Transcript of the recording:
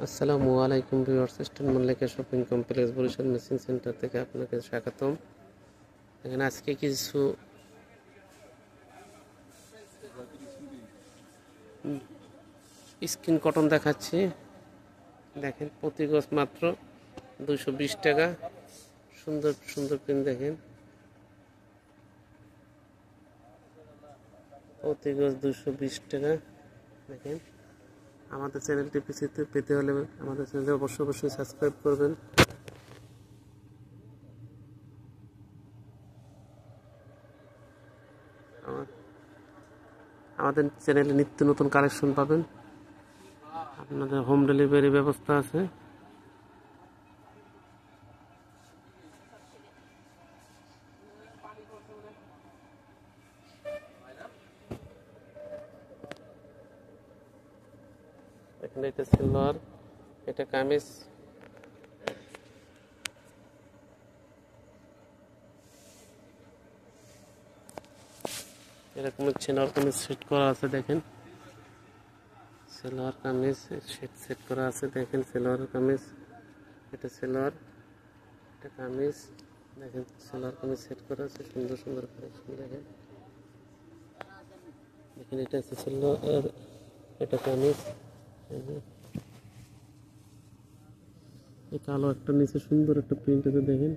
আসসালামু আলাইকুম viewers, Eastern Mallika shopping complex Barishal machine centre থেকে আপনাকে স্বাগতম। এখানে আজকে কিছু স্কিন কটন দেখাচ্ছি। দেখেন প্রতি গজ মাত্র 220 টাকা। সুন্দর সুন্দর প্রিন্ট দেখেন, প্রতি গজ 220 টাকা। দেখেন আমাদের চ্যানেলটি পেতে হলে আমাদের চ্যানেলটি অবশ্যই সাবস্ক্রাইব করবেন। আমাদের চ্যানেলে নিত্য নতুন কালেকশন পাবেন। আপনাদের হোম ডেলিভারি ব্যবস্থা আছে। এখানে এটা সালোয়ার, এটা কামিজ। এরকম সেলোয়ার কামিজ সেট করা আছে। দেখেন সেলোয়ার কামিজ সেট করা আছে। দেখেন সেলোয়ার কামিজ, এটা সেলোয়ার, এটা কামিজ। দেখেন সেলোয়ার কামিজ সেট করা আছে, সুন্দর সুন্দর কালেকশন। দেখেন দেখেন এটা আছে সেলোয়ার, এটা কামিজ। এই কালো একটা নিচে সুন্দর একটা প্রিন্ট আছে। দেখেন